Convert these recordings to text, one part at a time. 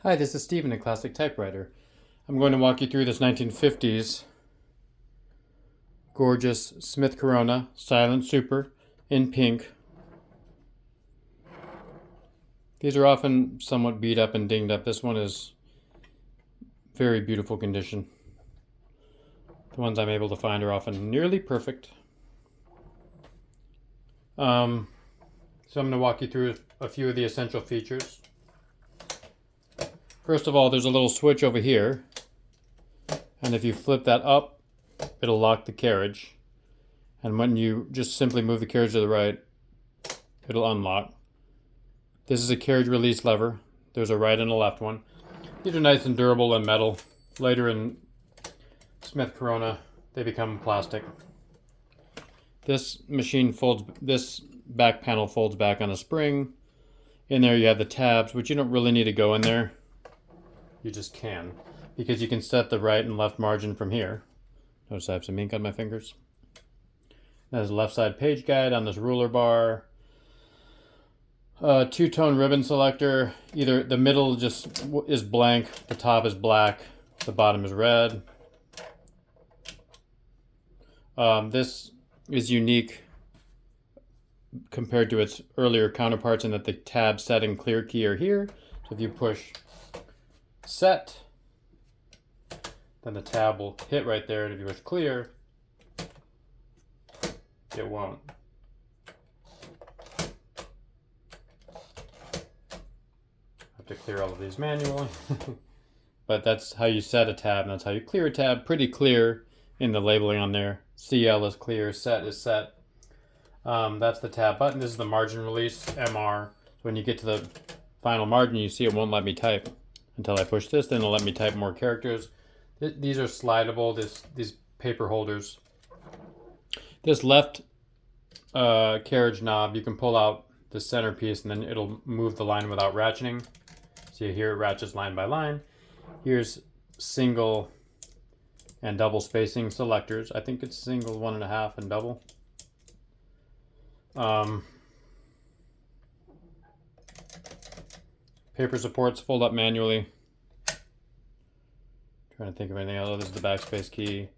Hi, this is Stephen at Classic Typewriter. I'm going to walk you through this 1950s gorgeous Smith Corona Silent Super in pink. These are often somewhat beat up and dinged up. This one is very beautiful condition. The ones I'm able to find are often nearly perfect. So I'm going to walk you through a few of the essential features. First of all, there's a little switch over here, and if you flip that up, it'll lock the carriage. And when you just simply move the carriage to the right, it'll unlock. This is a carriage release lever. There's a right and a left one. These are nice and durable and metal. Later in Smith Corona, they become plastic. This machine folds, this back panel folds back on a spring. In there you have the tabs, which you don't really need to go in there. You just can, because you can set the right and left margin from here. Notice I have some ink on my fingers. There's a left side page guide on this ruler bar. Two-tone ribbon selector. Either the middle just is blank, the top is black, the bottom is red. This is unique compared to its earlier counterparts in that the tab, set, and clear key are here. So if you push set, then the tab will hit right there, and if you push clear, it won't. I have to clear all of these manually. But that's how you set a tab, and that's how you clear a tab. Pretty clear in the labeling on there. CL is clear, set is set. That's the tab button. This is the margin release, MR. So when you get to the final margin, you see it won't let me type until I push this, then it'll let me type more characters. These are slidable, these paper holders. This left carriage knob, you can pull out the centerpiece and then it'll move the line without ratcheting. So here it ratchets line by line. Here's single and double spacing selectors. I think it's single 1.5 and double. Paper supports fold up manually. Trying to think of anything else. Oh, this is the backspace key,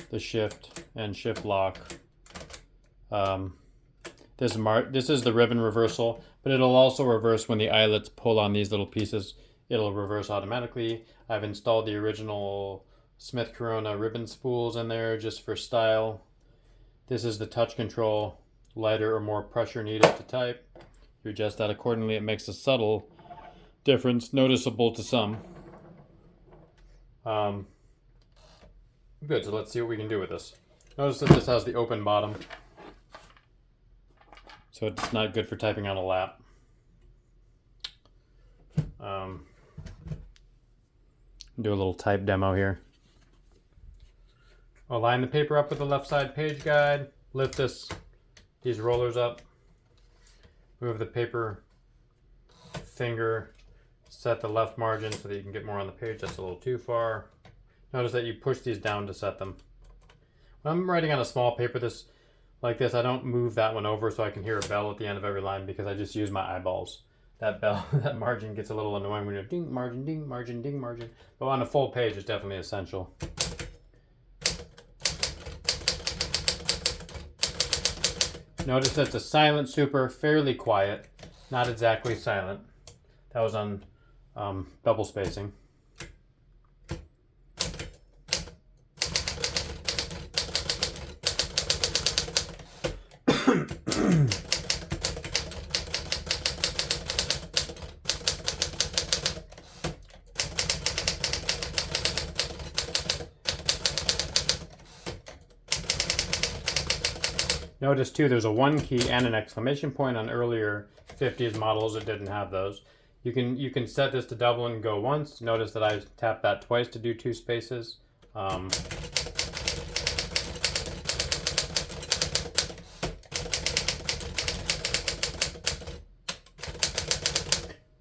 the shift and shift lock. This is the ribbon reversal, but it'll also reverse when the eyelets pull on these little pieces. It'll reverse automatically. I've installed the original Smith Corona ribbon spools in there just for style. This is the touch control. Lighter or more pressure needed to type. You adjust that accordingly. It makes a subtle difference, noticeable to some. Good, so let's see what we can do with this. Notice that this has the open bottom, so it's not good for typing on a lap. Do a little type demo here. I'll line the paper up with the left side page guide, lift these rollers up, move the paper finger, set the left margin so that you can get more on the page. That's a little too far. Notice that you push these down to set them. When I'm writing on a small paper like this, I don't move that one over so I can hear a bell at the end of every line because I just use my eyeballs. That bell, that margin gets a little annoying when you're ding, margin, ding, margin, ding, margin. But on a full page, it's definitely essential. Notice that it's a silent super, fairly quiet, not exactly silent. That was on double spacing. Notice too, there's a 1 key and an exclamation point. On earlier 50s models, it didn't have those. You can set this to double and go once. Notice that I tapped that twice to do 2 spaces.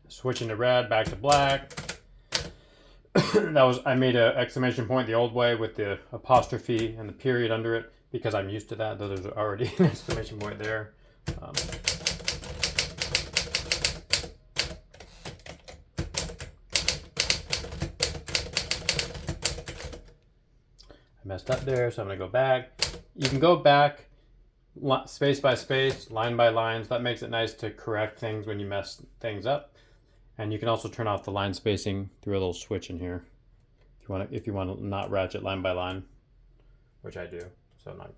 Switching to red, back to black. I made an exclamation point the old way with the apostrophe and the period under it because I'm used to that, though there's already an exclamation point there. I messed up there, so I'm going to go back. You can go back space by space, line by lines. That makes it nice to correct things when you mess things up. And you can also turn off the line spacing through a little switch in here if you want to not ratchet line by line, which I do. So not.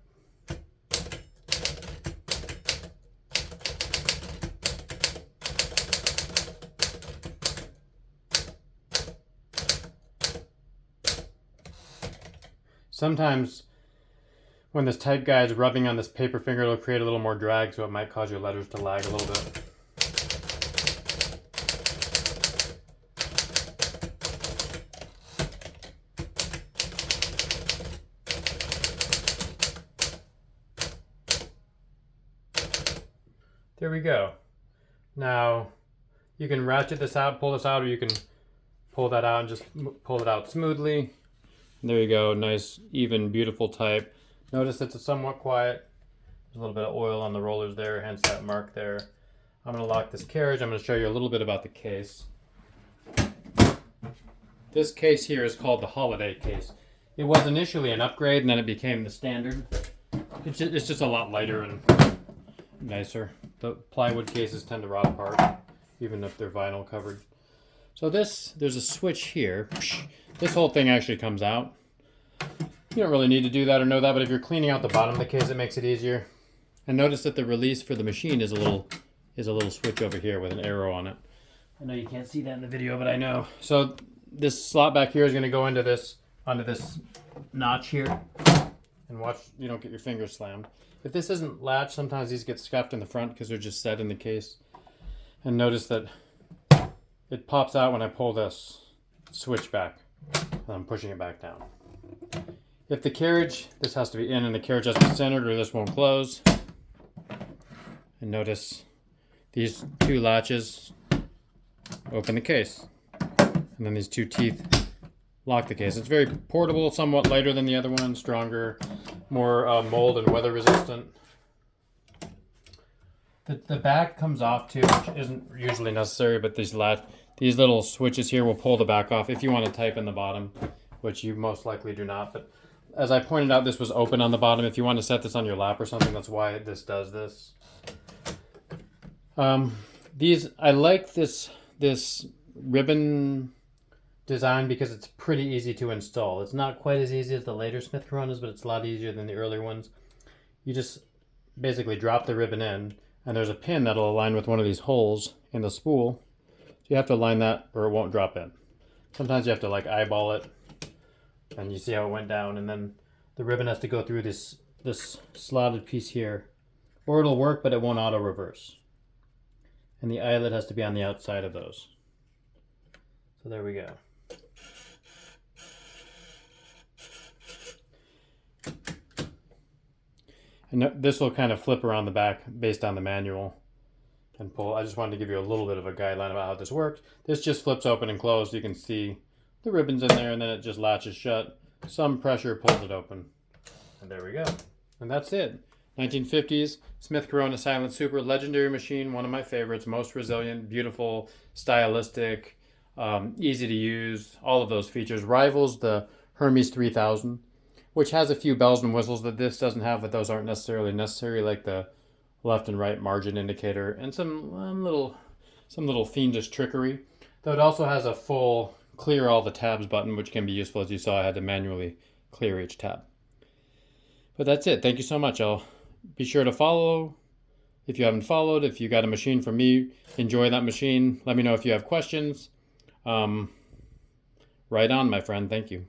Sometimes when this type guide is rubbing on this paper finger, it'll create a little more drag, so it might cause your letters to lag a little bit. There we go. Now you can ratchet this out, pull this out, or you can pull that out and just pull it out smoothly. And there you go, nice, even, beautiful type. Notice it's somewhat quiet. There's a little bit of oil on the rollers there, hence that mark there. I'm going to lock this carriage. I'm going to show you a little bit about the case. This case here is called the Holiday case. It was initially an upgrade, and then it became the standard. It's just a lot lighter and nicer. The plywood cases tend to rot apart, even if they're vinyl covered. So there's a switch here. This whole thing actually comes out. You don't really need to do that or know that, but if you're cleaning out the bottom of the case, it makes it easier. And notice that the release for the machine is a little switch over here with an arrow on it. I know you can't see that in the video, but I know. So this slot back here is going to go into onto this notch here. And watch you don't get your fingers slammed. If this isn't latched, sometimes these get scuffed in the front because they're just set in the case. And notice that it pops out when I pull this switch back. And I'm pushing it back down. If the carriage, this has to be in and the carriage has to be centered or this won't close. And notice these two latches open the case. And then these two teeth lock the case. It's very portable, somewhat lighter than the other one, stronger, more mold and weather resistant. The back comes off too, which isn't usually necessary, but these little switches here will pull the back off if you want to type in the bottom, which you most likely do not. But as I pointed out, this was open on the bottom. If you want to set this on your lap or something, that's why this does this. I like this ribbon design because it's pretty easy to install. It's not quite as easy as the later Smith Coronas, but it's a lot easier than the earlier ones. You just basically drop the ribbon in, and there's a pin that'll align with one of these holes in the spool. So you have to align that or it won't drop in. Sometimes you have to like eyeball it, and you see how it went down, and then the ribbon has to go through this slotted piece here, or it'll work, but it won't auto reverse. And the eyelet has to be on the outside of those. So there we go. And this will kind of flip around the back based on the manual and pull. I just wanted to give you a little bit of a guideline about how this works. This just flips open and closed. You can see the ribbons in there, and then it just latches shut. Some pressure pulls it open. And there we go. And that's it. 1950s Smith Corona Silent Super, legendary machine, one of my favorites, most resilient, beautiful, stylistic, easy to use, all of those features. Rivals the Hermes 3000, which has a few bells and whistles that this doesn't have, but those aren't necessarily necessary, like the left and right margin indicator and some little fiendish trickery. Though it also has a full clear all the tabs button, which can be useful. As you saw, I had to manually clear each tab. But that's it. Thank you so much. I'll be sure to follow if you haven't followed. If you got a machine from me, enjoy that machine. Let me know if you have questions. Right on, my friend. Thank you.